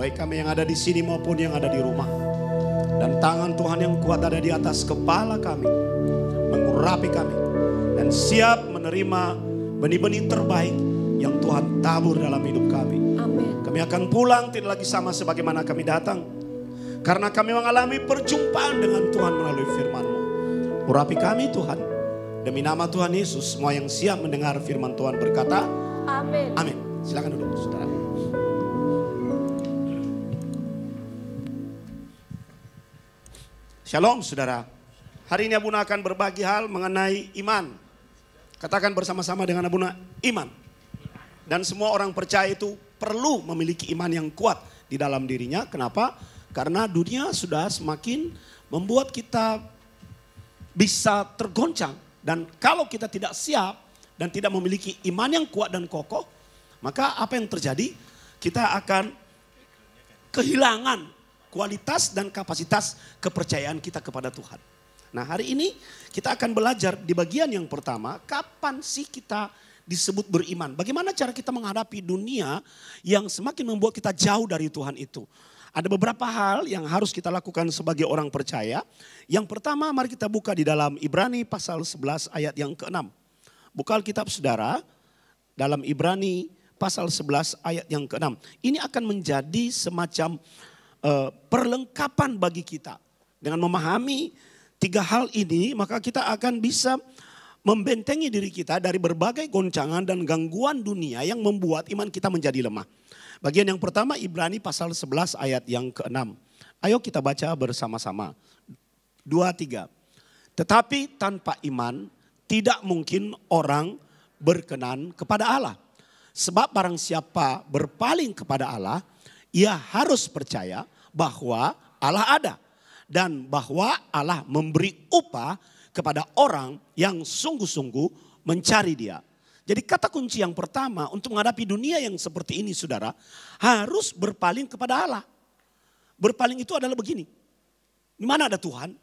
baik kami yang ada di sini maupun yang ada di rumah. Dan tangan Tuhan yang kuat ada di atas kepala kami, mengurapi kami, dan siap menerima benih-benih terbaik yang Tuhan tabur dalam hidup kami. Amin. Kami akan pulang tidak lagi sama sebagaimana kami datang, karena kami mengalami perjumpaan dengan Tuhan melalui firman-Mu. Urapi kami Tuhan, demi nama Tuhan Yesus. Semua yang siap mendengar firman Tuhan berkata Amin. amin. Silakan duduk saudara. Shalom saudara. Hari ini Abuna akan berbagi hal mengenai iman. Katakan bersama-sama dengan Abuna, iman. Dan semua orang percaya itu perlu memiliki iman yang kuat di dalam dirinya. Kenapa? Karena dunia sudah semakin membuat kita bisa tergoncang. Dan kalau kita tidak siap dan tidak memiliki iman yang kuat dan kokoh, maka apa yang terjadi? Kita akan kehilangan kualitas dan kapasitas kepercayaan kita kepada Tuhan. Nah, hari ini kita akan belajar di bagian yang pertama, kapan sih kita disebut beriman? Bagaimana cara kita menghadapi dunia yang semakin membuat kita jauh dari Tuhan itu? Ada beberapa hal yang harus kita lakukan sebagai orang percaya. Yang pertama, mari kita buka di dalam Ibrani pasal 11 ayat yang ke-6. Buka Alkitab saudara, dalam Ibrani pasal 11 ayat yang ke-6. Ini akan menjadi semacam perlengkapan bagi kita. Dengan memahami 3 hal ini, maka kita akan bisa membentengi diri kita dari berbagai goncangan dan gangguan dunia yang membuat iman kita menjadi lemah. Bagian yang pertama Ibrani pasal 11 ayat yang ke-6. Ayo kita baca bersama-sama. 2, 3. Tetapi tanpa iman tidak mungkin orang berkenan kepada Allah. Sebab barang siapa berpaling kepada Allah, ia harus percaya bahwa Allah ada. Dan bahwa Allah memberi upah kepada orang yang sungguh-sungguh mencari Dia. Jadi kata kunci yang pertama untuk menghadapi dunia yang seperti ini saudara, harus berpaling kepada Allah. Berpaling itu adalah begini. Di mana ada Tuhan,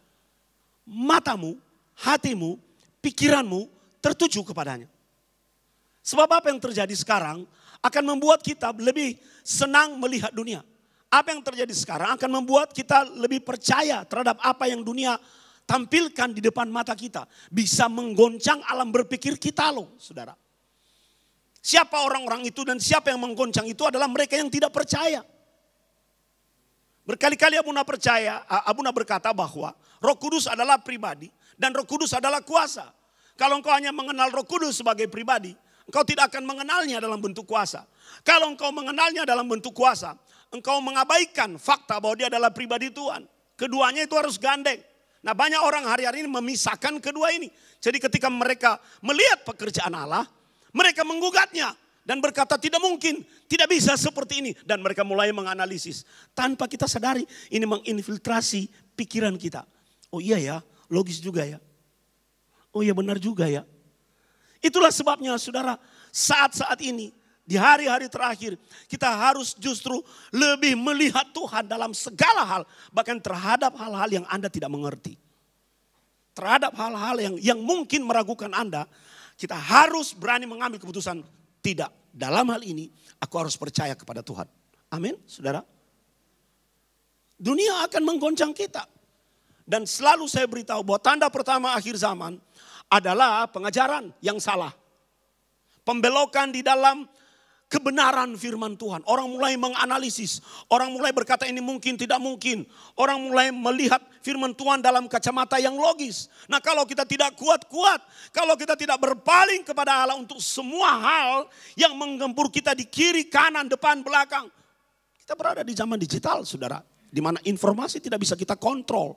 matamu, hatimu, pikiranmu tertuju kepadanya. Sebab apa yang terjadi sekarang akan membuat kita lebih senang melihat dunia. Apa yang terjadi sekarang akan membuat kita lebih percaya terhadap apa yang dunia tampilkan di depan mata kita. Bisa menggoncang alam berpikir kita loh saudara. Siapa orang-orang itu dan siapa yang menggoncang itu adalah mereka yang tidak percaya. Berkali-kali Abuna berkata bahwa Roh Kudus adalah pribadi dan Roh Kudus adalah kuasa. Kalau engkau hanya mengenal Roh Kudus sebagai pribadi, engkau tidak akan mengenalnya dalam bentuk kuasa. Kalau engkau mengenalnya dalam bentuk kuasa, engkau mengabaikan fakta bahwa dia adalah pribadi Tuhan. Keduanya itu harus gandeng. Nah, banyak orang hari-hari ini memisahkan kedua ini. Jadi ketika mereka melihat pekerjaan Allah, mereka menggugatnya dan berkata tidak mungkin, tidak bisa seperti ini. Dan mereka mulai menganalisis. Tanpa kita sadari ini menginfiltrasi pikiran kita. Oh iya ya, logis juga ya. Oh iya benar juga ya. Itulah sebabnya saudara, saat-saat ini, di hari-hari terakhir, kita harus justru lebih melihat Tuhan dalam segala hal. Bahkan terhadap hal-hal yang Anda tidak mengerti. Terhadap hal-hal yang mungkin meragukan Anda, kita harus berani mengambil keputusan. Tidak, dalam hal ini aku harus percaya kepada Tuhan. Amin, saudara. Dunia akan menggoncang kita. Dan selalu saya beritahu bahwa tanda pertama akhir zaman adalah pengajaran yang salah. Pembelokan di dalam kebenaran firman Tuhan. Orang mulai menganalisis. Orang mulai berkata ini mungkin, tidak mungkin. Orang mulai melihat firman Tuhan dalam kacamata yang logis. Nah kalau kita tidak kuat-kuat. Kalau kita tidak berpaling kepada Allah untuk semua hal yang menggempur kita di kiri, kanan, depan, belakang. Kita berada di zaman digital saudara. Di mana informasi tidak bisa kita kontrol.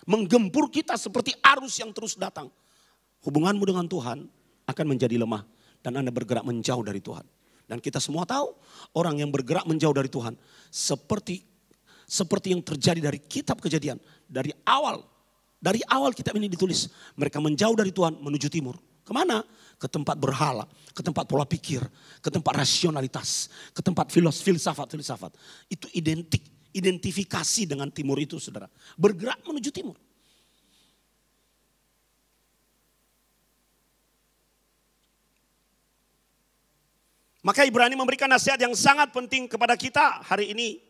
Menggempur kita seperti arus yang terus datang. Hubunganmu dengan Tuhan akan menjadi lemah. Dan Anda bergerak menjauh dari Tuhan. Dan kita semua tahu orang yang bergerak menjauh dari Tuhan. Seperti yang terjadi dari kitab Kejadian. Dari awal kitab ini ditulis. Mereka menjauh dari Tuhan menuju timur. Kemana? Ke tempat berhala. Ke tempat pola pikir. Ke tempat rasionalitas. Ke tempat filsafat. Itu identifikasi dengan timur itu saudara. Bergerak menuju timur. Maka Ibrani memberikan nasihat yang sangat penting kepada kita hari ini.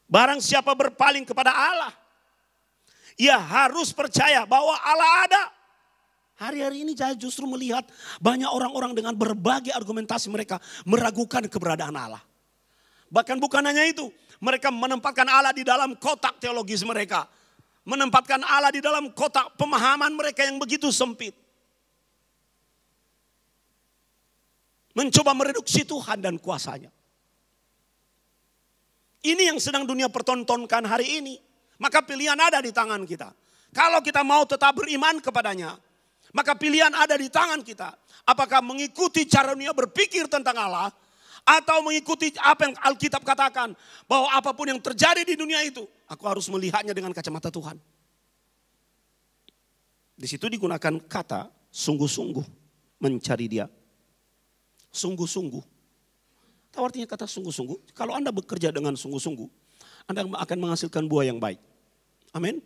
Barang siapa berpaling kepada Allah, ia harus percaya bahwa Allah ada. Hari-hari ini saya justru melihat banyak orang-orang dengan berbagai argumentasi mereka meragukan keberadaan Allah. Bahkan bukan hanya itu, mereka menempatkan Allah di dalam kotak teologis mereka. Menempatkan Allah di dalam kotak pemahaman mereka yang begitu sempit. Mencoba mereduksi Tuhan dan kuasanya. Ini yang sedang dunia pertontonkan hari ini. Maka pilihan ada di tangan kita. Kalau kita mau tetap beriman kepadanya, maka pilihan ada di tangan kita. Apakah mengikuti cara dunia berpikir tentang Allah, atau mengikuti apa yang Alkitab katakan, bahwa apapun yang terjadi di dunia itu, aku harus melihatnya dengan kacamata Tuhan. Di situ digunakan kata sungguh-sungguh mencari Dia. Sungguh-sungguh. Tahu artinya kata sungguh-sungguh? Kalau Anda bekerja dengan sungguh-sungguh, Anda akan menghasilkan buah yang baik. Amin.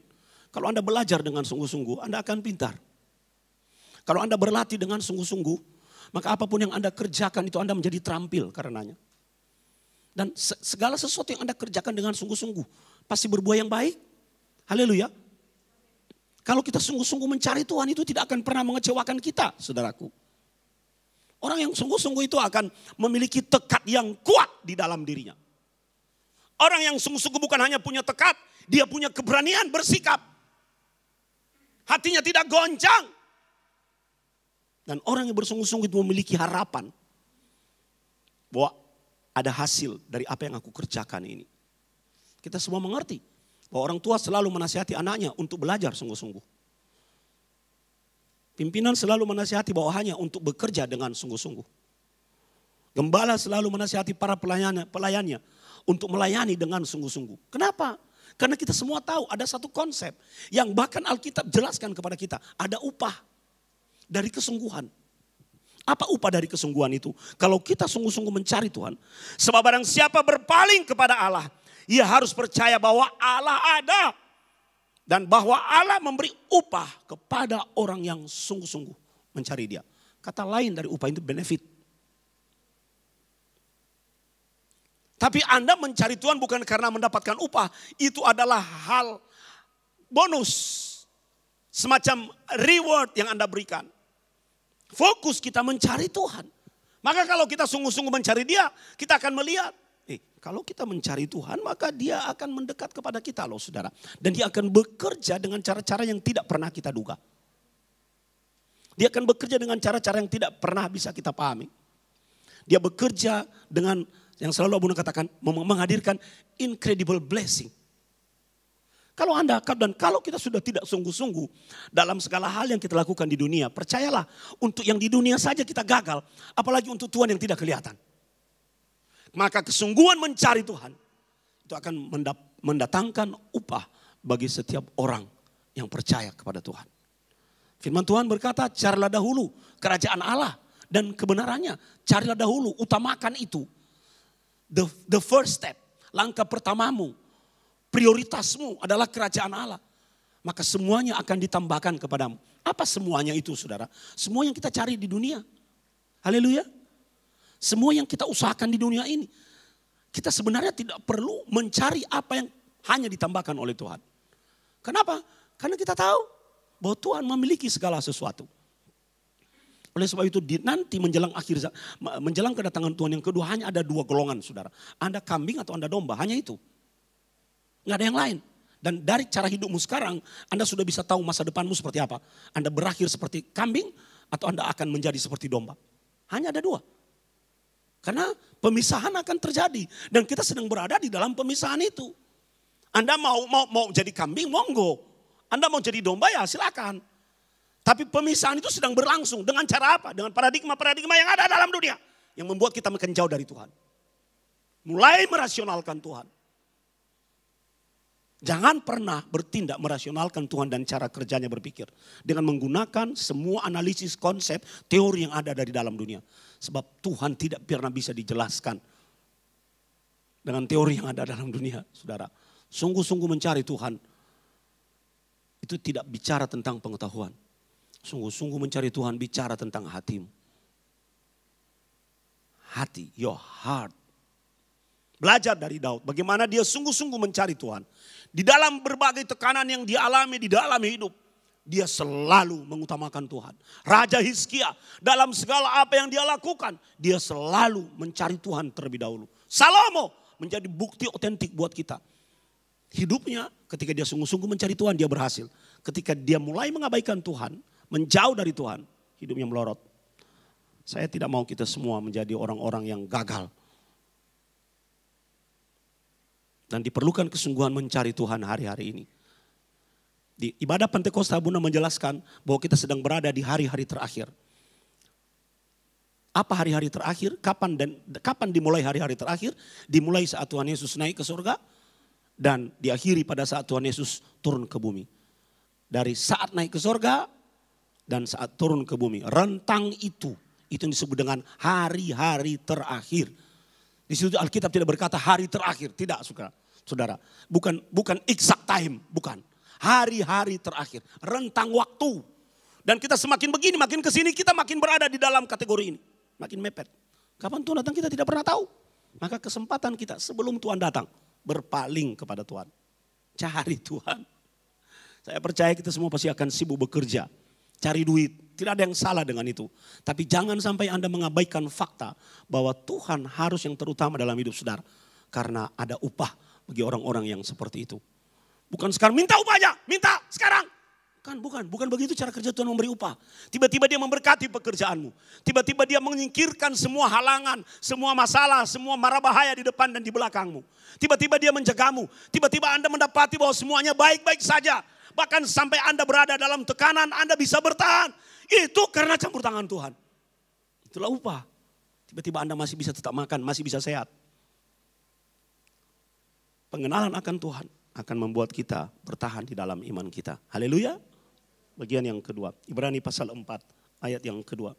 Kalau Anda belajar dengan sungguh-sungguh, Anda akan pintar. Kalau Anda berlatih dengan sungguh-sungguh, maka apapun yang Anda kerjakan itu Anda menjadi terampil karenanya. Dan segala sesuatu yang Anda kerjakan dengan sungguh-sungguh, pasti berbuah yang baik. Haleluya. Kalau kita sungguh-sungguh mencari Tuhan, itu tidak akan pernah mengecewakan kita, saudaraku. Orang yang sungguh-sungguh itu akan memiliki tekad yang kuat di dalam dirinya. Orang yang sungguh-sungguh bukan hanya punya tekad, dia punya keberanian bersikap. Hatinya tidak goncang. Dan orang yang bersungguh-sungguh itu memiliki harapan bahwa ada hasil dari apa yang aku kerjakan ini. Kita semua mengerti bahwa orang tua selalu menasihati anaknya untuk belajar sungguh-sungguh. Pimpinan selalu menasihati bawahannya untuk bekerja dengan sungguh-sungguh. Gembala selalu menasihati para pelayannya untuk melayani dengan sungguh-sungguh. Kenapa? Karena kita semua tahu ada satu konsep yang bahkan Alkitab jelaskan kepada kita. Ada upah dari kesungguhan. Apa upah dari kesungguhan itu? Kalau kita sungguh-sungguh mencari Tuhan. Sebab barang siapa berpaling kepada Allah, ia harus percaya bahwa Allah ada. Dan bahwa Allah memberi upah kepada orang yang sungguh-sungguh mencari Dia. Kata lain dari upah itu benefit. Tapi Anda mencari Tuhan bukan karena mendapatkan upah. Itu adalah hal bonus. Semacam reward yang Anda berikan. Fokus kita mencari Tuhan. Maka kalau kita sungguh-sungguh mencari Dia, kita akan melihat. Kalau kita mencari Tuhan, maka Dia akan mendekat kepada kita loh saudara. Dan Dia akan bekerja dengan cara-cara yang tidak pernah kita duga. Dia akan bekerja dengan cara-cara yang tidak pernah bisa kita pahami. Dia bekerja dengan yang selalu Abuna katakan, menghadirkan incredible blessing. Kalau Anda dan kalau kita sudah tidak sungguh-sungguh dalam segala hal yang kita lakukan di dunia, percayalah untuk yang di dunia saja kita gagal, apalagi untuk Tuhan yang tidak kelihatan. Maka kesungguhan mencari Tuhan itu akan mendatangkan upah bagi setiap orang yang percaya kepada Tuhan. Firman Tuhan berkata, carilah dahulu kerajaan Allah dan kebenarannya. Carilah dahulu, utamakan itu. The first step, langkah pertamamu, prioritasmu adalah kerajaan Allah. Maka semuanya akan ditambahkan kepadamu. Apa semuanya itu saudara? Semua yang kita cari di dunia. Haleluya. Semua yang kita usahakan di dunia ini. Kita sebenarnya tidak perlu mencari apa yang hanya ditambahkan oleh Tuhan. Kenapa? Karena kita tahu bahwa Tuhan memiliki segala sesuatu. Oleh sebab itu nanti menjelang kedatangan Tuhan yang kedua hanya ada dua golongan saudara. Anda kambing atau Anda domba, hanya itu. Nggak ada yang lain. Dan dari cara hidupmu sekarang Anda sudah bisa tahu masa depanmu seperti apa. Anda berakhir seperti kambing atau Anda akan menjadi seperti domba. Hanya ada dua. Karena pemisahan akan terjadi. Dan kita sedang berada di dalam pemisahan itu. Anda mau jadi kambing, monggo. Anda mau jadi domba ya silakan. Tapi pemisahan itu sedang berlangsung. Dengan cara apa? Dengan paradigma-paradigma yang ada dalam dunia. Yang membuat kita makin jauh dari Tuhan. Mulai merasionalkan Tuhan. Jangan pernah bertindak merasionalkan Tuhan dan cara kerjanya berpikir. Dengan menggunakan semua analisis konsep teori yang ada dari dalam dunia. Sebab Tuhan tidak pernah bisa dijelaskan dengan teori yang ada dalam dunia, saudara. Sungguh-sungguh mencari Tuhan, itu tidak bicara tentang pengetahuan. Sungguh-sungguh mencari Tuhan bicara tentang hatimu. Hati, your heart. Belajar dari Daud, bagaimana dia sungguh-sungguh mencari Tuhan. Di dalam berbagai tekanan yang dia alami di dalam hidup, dia selalu mengutamakan Tuhan. Raja Hizkia, dalam segala apa yang dia lakukan, dia selalu mencari Tuhan terlebih dahulu. Salomo menjadi bukti otentik buat kita. Hidupnya ketika dia sungguh-sungguh mencari Tuhan, dia berhasil. Ketika dia mulai mengabaikan Tuhan, menjauh dari Tuhan, hidupnya melorot. Saya tidak mau kita semua menjadi orang-orang yang gagal. Dan diperlukan kesungguhan mencari Tuhan hari-hari ini. Di ibadah Pentakosta Abuna menjelaskan bahwa kita sedang berada di hari-hari terakhir. Apa hari-hari terakhir? Kapan dimulai hari-hari terakhir? Dimulai saat Tuhan Yesus naik ke surga dan diakhiri pada saat Tuhan Yesus turun ke bumi. Dari saat naik ke surga dan saat turun ke bumi. Rentang itu yang disebut dengan hari-hari terakhir. Di situ Alkitab tidak berkata hari terakhir, tidak saudara. Bukan exact time, bukan. Hari-hari terakhir, rentang waktu. Dan kita semakin begini, makin kesini kita makin berada di dalam kategori ini. Makin mepet. Kapan Tuhan datang kita tidak pernah tahu. Maka kesempatan kita sebelum Tuhan datang, berpaling kepada Tuhan. Cari Tuhan. Saya percaya kita semua pasti akan sibuk bekerja. Cari duit, tidak ada yang salah dengan itu. Tapi jangan sampai Anda mengabaikan fakta bahwa Tuhan harus yang terutama dalam hidup saudara. Karena ada upah bagi orang-orang yang seperti itu. Bukan sekarang minta upahnya, minta sekarang. Bukan begitu cara kerja Tuhan memberi upah. Tiba-tiba dia memberkati pekerjaanmu. Tiba-tiba dia menyingkirkan semua halangan, semua masalah, semua mara bahaya di depan dan di belakangmu. Tiba-tiba dia menjagamu. Tiba-tiba Anda mendapati bahwa semuanya baik-baik saja. Bahkan sampai Anda berada dalam tekanan, Anda bisa bertahan. Itu karena campur tangan Tuhan. Itulah upah. Tiba-tiba Anda masih bisa tetap makan, masih bisa sehat. Pengenalan akan Tuhan akan membuat kita bertahan di dalam iman kita. Haleluya. Bagian yang kedua, Ibrani pasal 4 ayat yang kedua.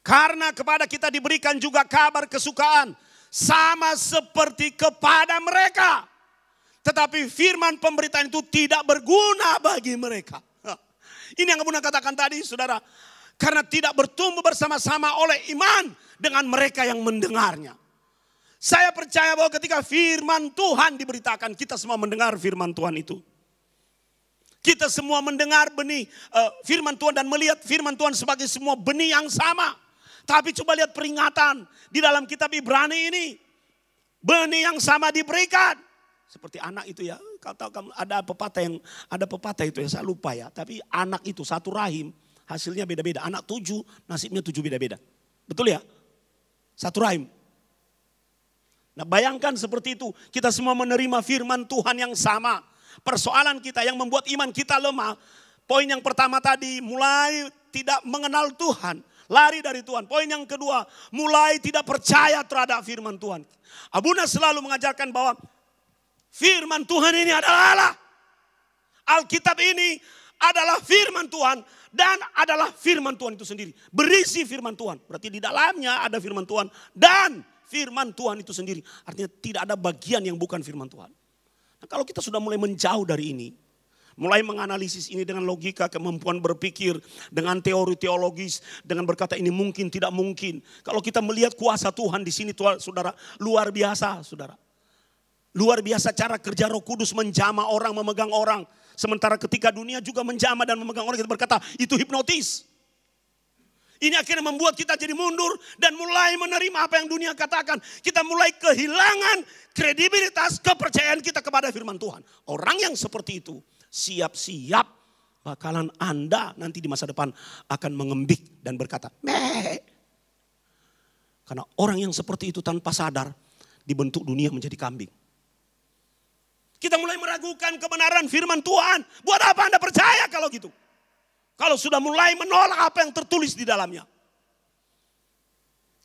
Karena kepada kita diberikan juga kabar kesukaan sama seperti kepada mereka. Tetapi firman pemberitaan itu tidak berguna bagi mereka. Ini yang Abuna katakan tadi saudara. Karena tidak bertumbuh bersama-sama oleh iman dengan mereka yang mendengarnya. Saya percaya bahwa ketika firman Tuhan diberitakan, kita semua mendengar firman Tuhan itu. Kita semua mendengar benih firman Tuhan dan melihat firman Tuhan sebagai semua benih yang sama. Tapi coba lihat peringatan di dalam kitab Ibrani ini. Benih yang sama diberikan. Seperti anak itu ya. Kau tahu ada pepatah itu ya, saya lupa ya. Tapi anak itu satu rahim. Hasilnya beda-beda. Anak 7, nasibnya 7 beda-beda. Betul ya? Satu rahim. Nah bayangkan seperti itu. Kita semua menerima firman Tuhan yang sama. Persoalan kita yang membuat iman kita lemah. Poin yang pertama tadi, mulai tidak mengenal Tuhan. Lari dari Tuhan. Poin yang kedua, mulai tidak percaya terhadap firman Tuhan. Abuna selalu mengajarkan bahwa firman Tuhan ini adalah Allah. Alkitab ini adalah firman Tuhan. Dan adalah firman Tuhan itu sendiri. Berisi firman Tuhan. Berarti di dalamnya ada firman Tuhan. Dan firman Tuhan itu sendiri. Artinya tidak ada bagian yang bukan firman Tuhan. Nah, kalau kita sudah mulai menjauh dari ini. Mulai menganalisis ini dengan logika, kemampuan berpikir. Dengan teori teologis. Dengan berkata ini mungkin, tidak mungkin. Kalau kita melihat kuasa Tuhan di sini saudara. Luar biasa saudara. Luar biasa cara kerja Roh Kudus menjamah orang, memegang orang. Sementara ketika dunia juga menjamah dan memegang orang, kita berkata itu hipnotis. Ini akhirnya membuat kita jadi mundur dan mulai menerima apa yang dunia katakan. Kita mulai kehilangan kredibilitas, kepercayaan kita kepada firman Tuhan. Orang yang seperti itu siap-siap bakalan Anda nanti di masa depan akan mengembik dan berkata, meh. Karena orang yang seperti itu tanpa sadar dibentuk dunia menjadi kambing. Kita mulai meragukan kebenaran firman Tuhan. Buat apa Anda percaya kalau gitu? Kalau sudah mulai menolak apa yang tertulis di dalamnya.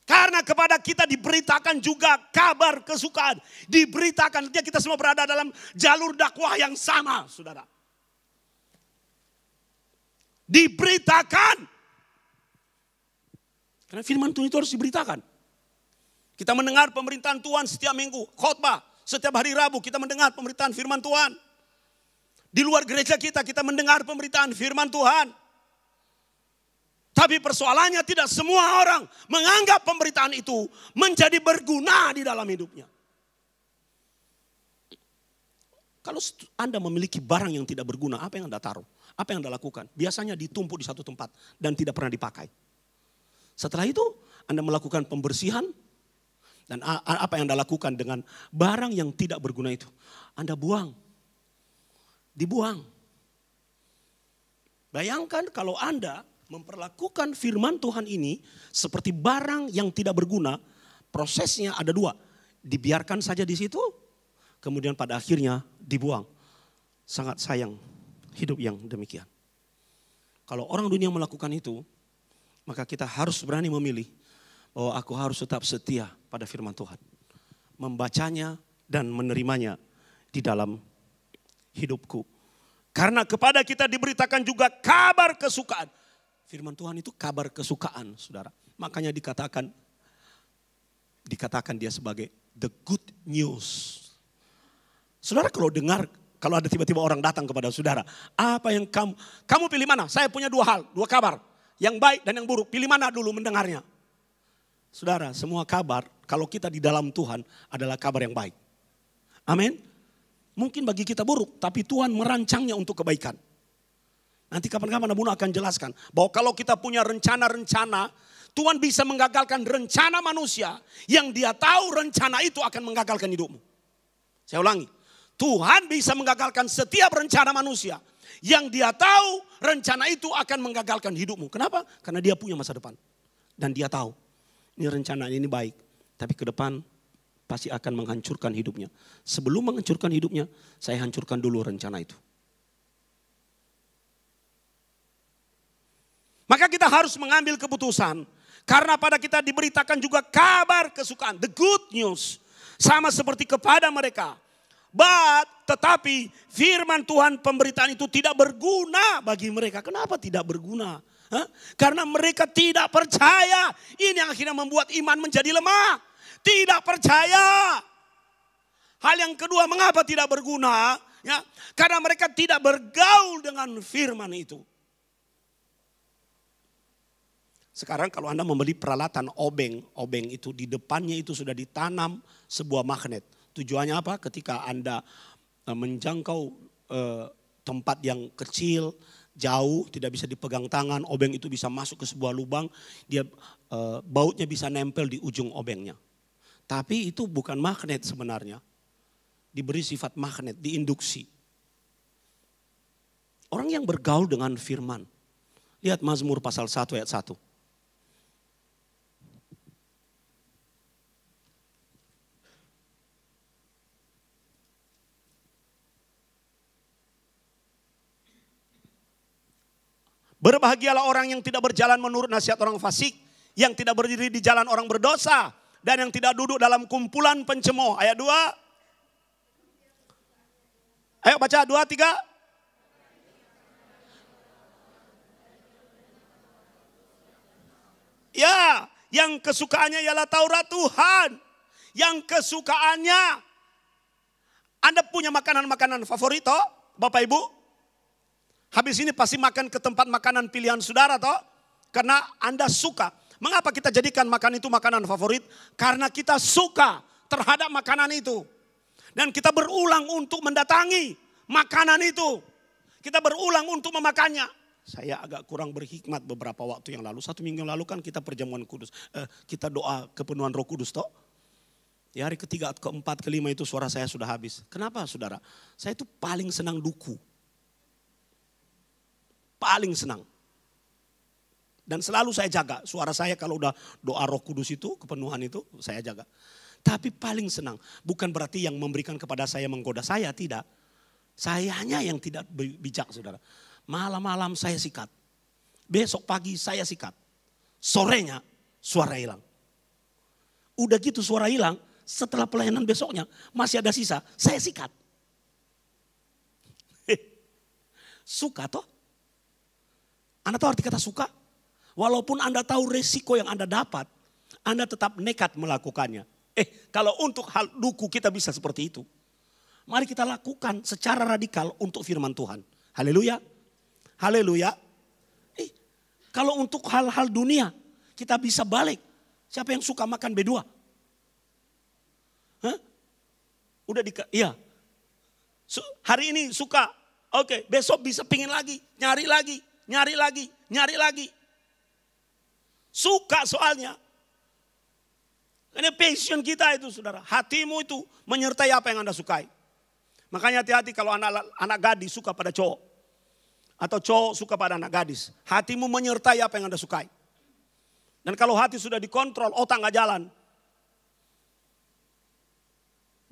Karena kepada kita diberitakan juga kabar kesukaan. Diberitakan, kita semua berada dalam jalur dakwah yang sama, saudara. Diberitakan. Karena firman Tuhan itu harus diberitakan. Kita mendengar pemerintahan Tuhan setiap minggu, khotbah. Setiap hari Rabu kita mendengar pemberitaan firman Tuhan. Di luar gereja kita mendengar pemberitaan firman Tuhan. Tapi persoalannya tidak semua orang menganggap pemberitaan itu menjadi berguna di dalam hidupnya. Kalau Anda memiliki barang yang tidak berguna, apa yang Anda taruh? Apa yang Anda lakukan? Biasanya ditumpuk di satu tempat dan tidak pernah dipakai. Setelah itu Anda melakukan pembersihan. Dan apa yang Anda lakukan dengan barang yang tidak berguna itu? Anda buang. Dibuang. Bayangkan kalau Anda memperlakukan firman Tuhan ini seperti barang yang tidak berguna, prosesnya ada dua. Dibiarkan saja di situ, kemudian pada akhirnya dibuang. Sangat sayang hidup yang demikian. Kalau orang dunia melakukan itu, maka kita harus berani memilih bahwa aku harus tetap setia pada firman Tuhan. Membacanya dan menerimanya di dalam hidupku. Karena kepada kita diberitakan juga kabar kesukaan. Firman Tuhan itu kabar kesukaan, saudara. Makanya dikatakan dia sebagai the good news. Saudara kalau dengar, kalau ada tiba-tiba orang datang kepada saudara, apa yang kamu pilih mana? Saya punya dua kabar. Yang baik dan yang buruk, pilih mana dulu mendengarnya? Saudara, semua kabar kalau kita di dalam Tuhan adalah kabar yang baik. Amin. Mungkin bagi kita buruk, tapi Tuhan merancangnya untuk kebaikan. Nanti kapan-kapan Abu akan jelaskan bahwa kalau kita punya rencana-rencana, Tuhan bisa menggagalkan rencana manusia yang dia tahu rencana itu akan menggagalkan hidupmu. Saya ulangi, Tuhan bisa menggagalkan setiap rencana manusia yang dia tahu rencana itu akan menggagalkan hidupmu. Kenapa? Karena dia punya masa depan. Dan dia tahu ini rencana ini baik, tapi ke depan pasti akan menghancurkan hidupnya. Sebelum menghancurkan hidupnya, saya hancurkan dulu rencana itu. Maka kita harus mengambil keputusan. Karena pada kita diberitakan juga kabar kesukaan. The good news. Sama seperti kepada mereka. Tetapi firman Tuhan pemberitaan itu tidak berguna bagi mereka. Kenapa tidak berguna? Karena mereka tidak percaya. Ini yang akhirnya membuat iman menjadi lemah. Tidak percaya. Hal yang kedua, mengapa tidak berguna? Ya, karena mereka tidak bergaul dengan firman itu. Sekarang kalau Anda membeli peralatan obeng itu di depannya itu sudah ditanam sebuah magnet. Tujuannya apa? Ketika Anda menjangkau tempat yang kecil, jauh, tidak bisa dipegang tangan, obeng itu bisa masuk ke sebuah lubang, dia bautnya bisa nempel di ujung obengnya. Tapi itu bukan magnet sebenarnya. Diberi sifat magnet, diinduksi. Orang yang bergaul dengan firman. Lihat Mazmur pasal 1 ayat 1. Berbahagialah orang yang tidak berjalan menurut nasihat orang fasik, yang tidak berdiri di jalan orang berdosa, dan yang tidak duduk dalam kumpulan pencemooh. Ayat 2. Ayo baca 2, 3. Ya, yang kesukaannya ialah Taurat Tuhan. Yang kesukaannya, Anda punya makanan-makanan favorit toh, Bapak Ibu? Habis ini pasti makan ke tempat makanan pilihan saudara toh. Karena Anda suka. Mengapa kita jadikan makan itu makanan favorit? Karena kita suka terhadap makanan itu. Dan kita berulang untuk mendatangi makanan itu. Kita berulang untuk memakannya. Saya agak kurang berhikmat beberapa waktu yang lalu. 1 minggu yang lalu kan kita perjamuan kudus. Kita doa kepenuhan Roh Kudus toh. Di hari ketiga, keempat, kelima itu suara saya sudah habis. Kenapa saudara? Saya itu paling senang duku. Paling senang. Dan selalu saya jaga. Suara saya kalau udah doa Roh Kudus itu, kepenuhan itu saya jaga. Tapi paling senang. Bukan berarti yang memberikan kepada saya menggoda saya, tidak. Sayanya yang tidak bijak saudara. Malam-malam saya sikat. Besok pagi saya sikat. Sorenya suara hilang. Udah gitu suara hilang, setelah pelayanan besoknya masih ada sisa, saya sikat. Suka toh? Anda tahu arti kata suka? Walaupun Anda tahu resiko yang Anda dapat, Anda tetap nekat melakukannya. Kalau untuk hal duku kita bisa seperti itu. Mari kita lakukan secara radikal untuk firman Tuhan. Haleluya. Haleluya. Kalau untuk hal-hal dunia kita bisa balik. Siapa yang suka makan B2? Hah? Udah iya. Hari ini suka. Oke, besok bisa pingin lagi, nyari lagi. Suka soalnya. Ini passion kita itu saudara. Hatimu itu menyertai apa yang Anda sukai. Makanya hati-hati kalau anak gadis suka pada cowok. Atau cowok suka pada anak gadis. Hatimu menyertai apa yang Anda sukai. Dan kalau hati sudah dikontrol, otak gak jalan.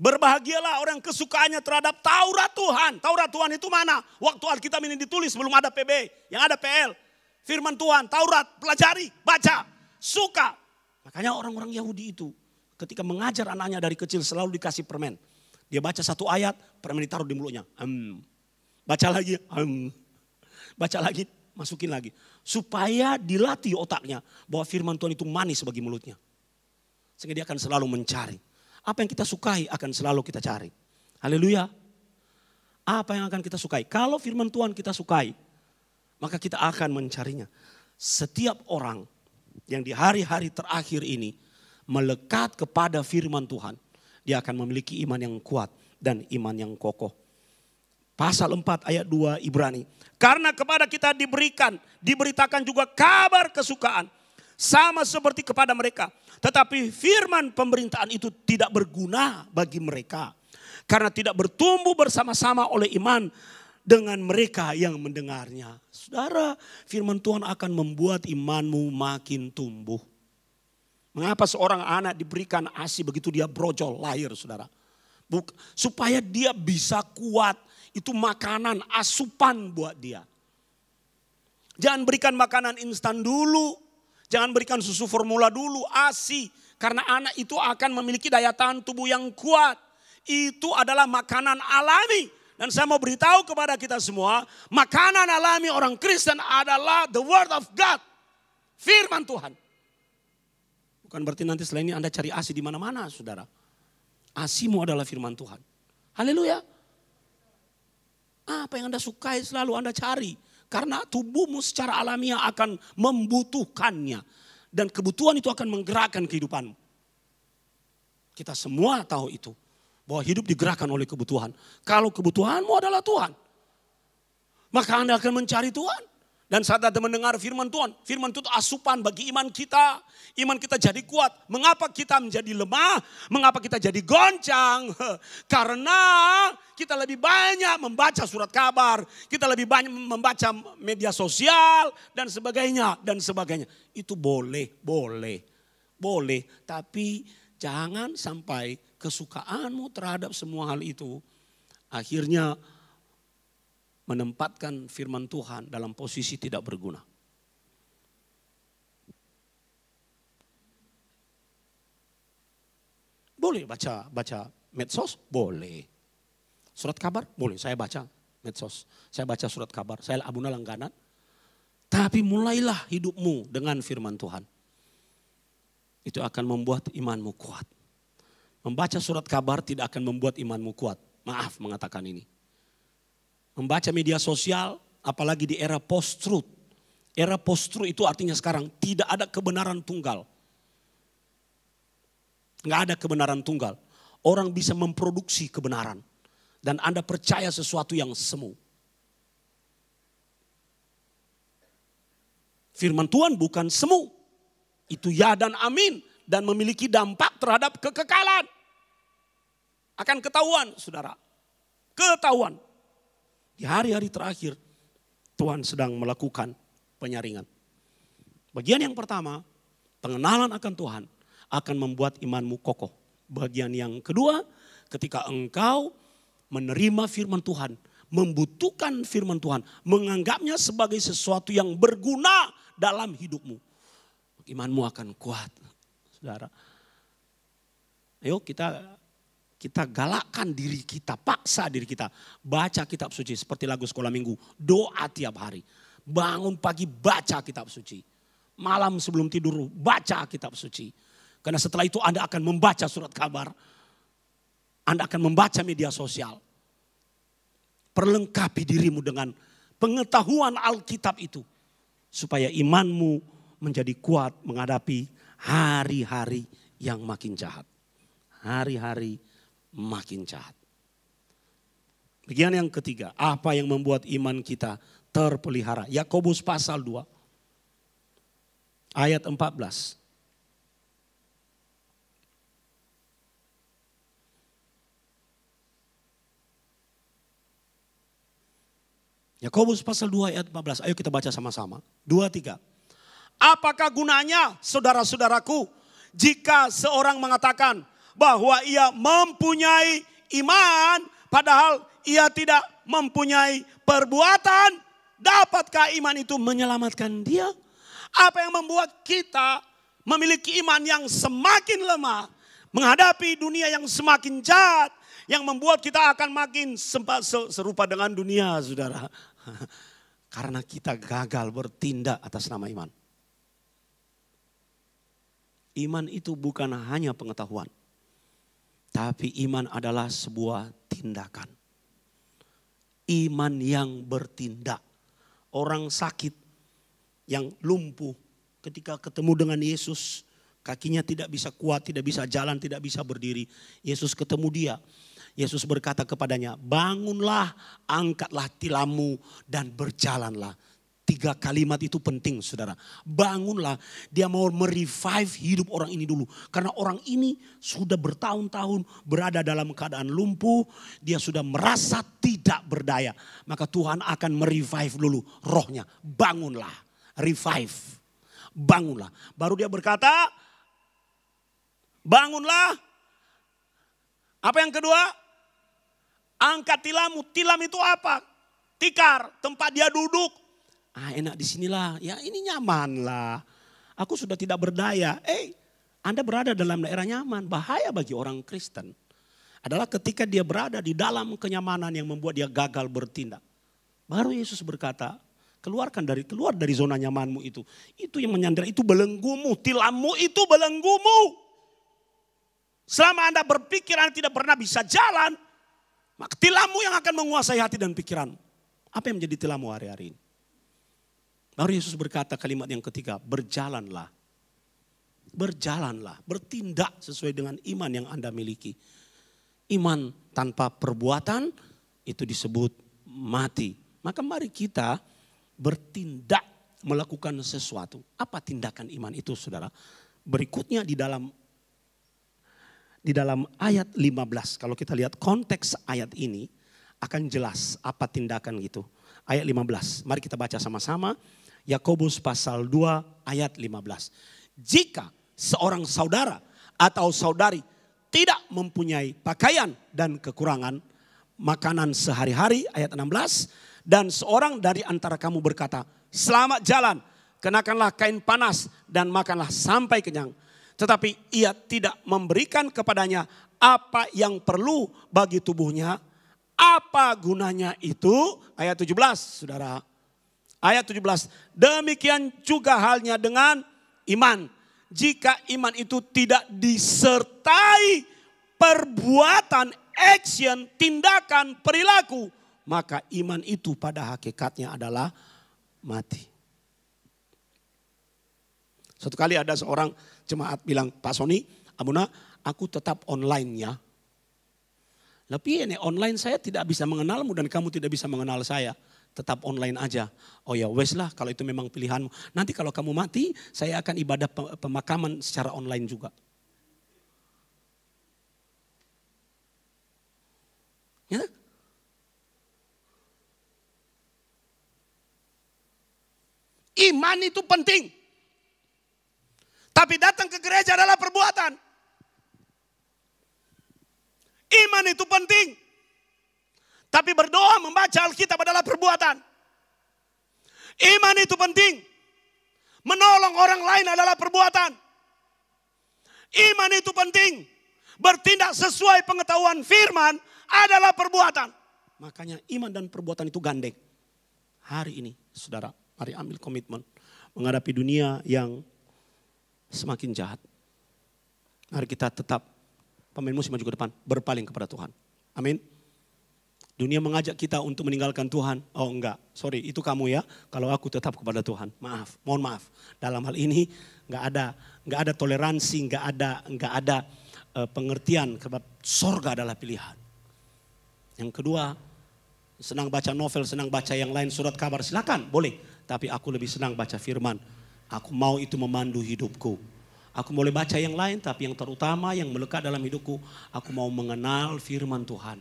Berbahagialah orang kesukaannya terhadap Taurat Tuhan. Taurat Tuhan itu mana? Waktu Alkitab ini ditulis belum ada PB. Yang ada PL. Firman Tuhan, Taurat, pelajari, baca, suka. Makanya orang-orang Yahudi itu ketika mengajar anaknya dari kecil selalu dikasih permen. Dia baca satu ayat, permen ditaruh di mulutnya. Baca lagi, baca lagi, masukin lagi. Supaya dilatih otaknya bahwa firman Tuhan itu manis bagi mulutnya. Sehingga dia akan selalu mencari. Apa yang kita sukai akan selalu kita cari. Haleluya. Apa yang akan kita sukai? Kalau firman Tuhan kita sukai, maka kita akan mencarinya. Setiap orang yang di hari-hari terakhir ini melekat kepada firman Tuhan, dia akan memiliki iman yang kuat dan iman yang kokoh. Pasal 4 ayat 2 Ibrani. Karena kepada kita diberitakan juga kabar kesukaan. Sama seperti kepada mereka. Tetapi firman pemerintahan itu tidak berguna bagi mereka. Karena tidak bertumbuh bersama-sama oleh iman dengan mereka yang mendengarnya. Saudara, firman Tuhan akan membuat imanmu makin tumbuh. Mengapa seorang anak diberikan ASI begitu dia brojol lahir, saudara? Supaya dia bisa kuat. Itu makanan, asupan buat dia. Jangan berikan makanan instan dulu. Jangan berikan susu formula dulu, ASI. Karena anak itu akan memiliki daya tahan tubuh yang kuat. Itu adalah makanan alami. Dan saya mau beritahu kepada kita semua, makanan alami orang Kristen adalah the word of God. Firman Tuhan. Bukan berarti nanti setelah ini Anda cari ASI di mana-mana, saudara. ASImu adalah firman Tuhan. Haleluya. Apa yang Anda sukai selalu Anda cari. Karena tubuhmu secara alamiah akan membutuhkannya. Dan kebutuhan itu akan menggerakkan kehidupanmu. Kita semua tahu itu. Bahwa hidup digerakkan oleh kebutuhan. Kalau kebutuhanmu adalah Tuhan, maka Anda akan mencari Tuhan. Dan saat Anda mendengar firman Tuhan, firman itu asupan bagi iman kita. Iman kita jadi kuat. Mengapa kita menjadi lemah? Mengapa kita jadi goncang? Karena kita lebih banyak membaca surat kabar. Kita lebih banyak membaca media sosial dan sebagainya. Itu boleh. Tapi jangan sampai kesukaanmu terhadap semua hal itu akhirnya menempatkan firman Tuhan dalam posisi tidak berguna. Boleh baca medsos? Boleh. Surat kabar? Boleh, saya baca medsos. Saya baca surat kabar, saya abuna langganan. Tapi mulailah hidupmu dengan firman Tuhan. Itu akan membuat imanmu kuat. Membaca surat kabar tidak akan membuat imanmu kuat. Maaf mengatakan ini. Membaca media sosial, apalagi di era post-truth. Era post-truth itu artinya sekarang tidak ada kebenaran tunggal. Nggak ada kebenaran tunggal. Orang bisa memproduksi kebenaran. Dan Anda percaya sesuatu yang semu. Firman Tuhan bukan semu. Itu ya dan amin. Dan memiliki dampak terhadap kekekalan. Akan ketahuan, saudara. Ketahuan. Di hari-hari terakhir, Tuhan sedang melakukan penyaringan. Bagian yang pertama, pengenalan akan Tuhan akan membuat imanmu kokoh. Bagian yang kedua, ketika engkau menerima firman Tuhan, membutuhkan firman Tuhan, menganggapnya sebagai sesuatu yang berguna dalam hidupmu, imanmu akan kuat, saudara. Ayo kita galakkan diri kita, paksa diri kita. Baca kitab suci seperti lagu sekolah minggu. Doa tiap hari. Bangun pagi baca kitab suci. Malam sebelum tidur baca kitab suci. Karena setelah itu Anda akan membaca surat kabar. Anda akan membaca media sosial. Perlengkapi dirimu dengan pengetahuan Alkitab itu. supaya imanmu menjadi kuat menghadapi hari-hari yang makin jahat. Hari-hari makin jahat. Bagian yang ketiga, apa yang membuat iman kita terpelihara? Yakobus pasal 2 ayat 14. Yakobus pasal 2 ayat 14. Ayo kita baca sama-sama. 2, 3. Apakah gunanya saudara-saudaraku jika seorang mengatakan bahwa ia mempunyai iman padahal ia tidak mempunyai perbuatan? Dapatkah iman itu menyelamatkan dia? Apa yang membuat kita memiliki iman yang semakin lemah menghadapi dunia yang semakin jahat, yang membuat kita akan makin serupa dengan dunia, saudara? Karena kita gagal bertindak atas nama iman. Iman itu bukan hanya pengetahuan, tapi iman adalah sebuah tindakan. Iman yang bertindak. Orang sakit yang lumpuh ketika ketemu dengan Yesus, kakinya tidak bisa kuat, tidak bisa jalan, tidak bisa berdiri. Yesus ketemu dia. Yesus berkata kepadanya, bangunlah, angkatlah tilammu dan berjalanlah. 3 kalimat itu penting, saudara. Bangunlah, dia mau merevive hidup orang ini dulu. Karena orang ini sudah bertahun-tahun berada dalam keadaan lumpuh. Dia sudah merasa tidak berdaya. Maka Tuhan akan merevive dulu rohnya. Bangunlah, revive, bangunlah. Baru dia berkata, bangunlah. Apa yang kedua? Angkat tilammu. Tilam itu apa? Tikar, tempat dia duduk. Enak di sinilah. Ya ini nyaman lah. Aku sudah tidak berdaya. Anda berada dalam daerah nyaman. Bahaya bagi orang Kristen adalah ketika dia berada di dalam kenyamanan yang membuat dia gagal bertindak. Baru Yesus berkata, keluar dari zona nyamanmu itu. Itu yang menyandera, itu belenggumu. Tilammu itu belenggumu. Selama Anda berpikir Anda tidak pernah bisa jalan, maka tilammu yang akan menguasai hati dan pikiranmu. Apa yang menjadi tilammu hari-hari ini? Baru Yesus berkata kalimat yang ketiga, berjalanlah. Berjalanlah, bertindak sesuai dengan iman yang Anda miliki. Iman tanpa perbuatan itu disebut mati. Maka mari kita bertindak melakukan sesuatu. Apa tindakan iman itu, saudara? Berikutnya di dalam ayat 15, kalau kita lihat konteks ayat ini akan jelas apa tindakan gitu. Ayat 15, mari kita baca sama-sama. Yakobus pasal 2 ayat 15. Jika seorang saudara atau saudari tidak mempunyai pakaian dan kekurangan makanan sehari-hari, ayat 16. Dan seorang dari antara kamu berkata, selamat jalan, kenakanlah kain panas dan makanlah sampai kenyang. Tetapi ia tidak memberikan kepadanya apa yang perlu bagi tubuhnya. Apa gunanya itu? Ayat 17, saudara. Ayat 17. Demikian juga halnya dengan iman. Jika iman itu tidak disertai perbuatan, action, tindakan, perilaku, maka iman itu pada hakikatnya adalah mati. Suatu kali ada seorang jemaat bilang, Pak Sony, Abuna, aku tetap online ya. Tapi ini online saya tidak bisa mengenalmu dan kamu tidak bisa mengenal saya. Tetap online aja. Oh ya wes lah kalau itu memang pilihanmu. Nanti kalau kamu mati saya akan ibadah pemakaman secara online juga. Ya? Iman itu penting. Tapi datang ke gereja adalah perbuatan. Iman itu penting. Tapi berdoa membaca Alkitab adalah perbuatan. Iman itu penting. Menolong orang lain adalah perbuatan. Iman itu penting. Bertindak sesuai pengetahuan firman adalah perbuatan. Makanya iman dan perbuatan itu gandeng. Hari ini saudara, mari ambil komitmen menghadapi dunia yang semakin jahat. Mari kita tetap, pemain musik maju ke depan, berpaling kepada Tuhan. Amin. Dunia mengajak kita untuk meninggalkan Tuhan. Oh enggak, sorry itu kamu ya. Kalau aku tetap kepada Tuhan, maaf, mohon maaf. Dalam hal ini nggak ada toleransi, nggak ada pengertian sebab sorga adalah pilihan. Yang kedua, senang baca novel, senang baca yang lain, surat kabar silakan, boleh. Tapi aku lebih senang baca firman. Aku mau itu memandu hidupku. Aku boleh baca yang lain, tapi yang terutama yang melekat dalam hidupku, aku mau mengenal firman Tuhan.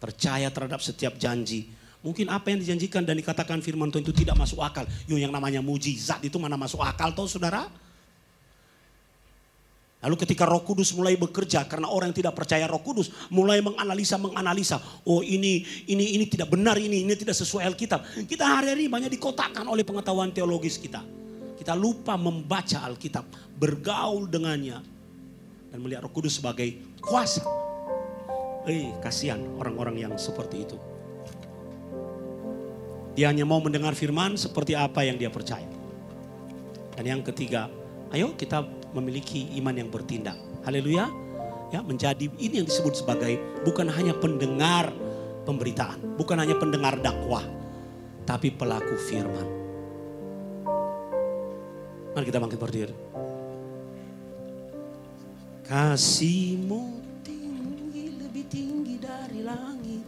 Percaya terhadap setiap janji. Mungkin apa yang dijanjikan dan dikatakan firman Tuhan itu tidak masuk akal. Yang namanya mujizat itu mana masuk akal toh saudara? Lalu ketika Roh Kudus mulai bekerja, karena orang yang tidak percaya Roh Kudus mulai menganalisa. Oh ini tidak benar, ini tidak sesuai Alkitab. Kita hari-hari banyak dikotakkan oleh pengetahuan teologis kita. Kita lupa membaca Alkitab, bergaul dengannya dan melihat Roh Kudus sebagai kuasa. Kasihan orang-orang yang seperti itu. Dia hanya mau mendengar firman seperti apa yang dia percaya. Dan yang ketiga, ayo kita memiliki iman yang bertindak. Haleluya. Ya, menjadi ini yang disebut sebagai bukan hanya pendengar pemberitaan, bukan hanya pendengar dakwah, tapi pelaku firman. Mari kita bangkit berdiri. Kasih-Mu tinggi, lebih tinggi dari langit.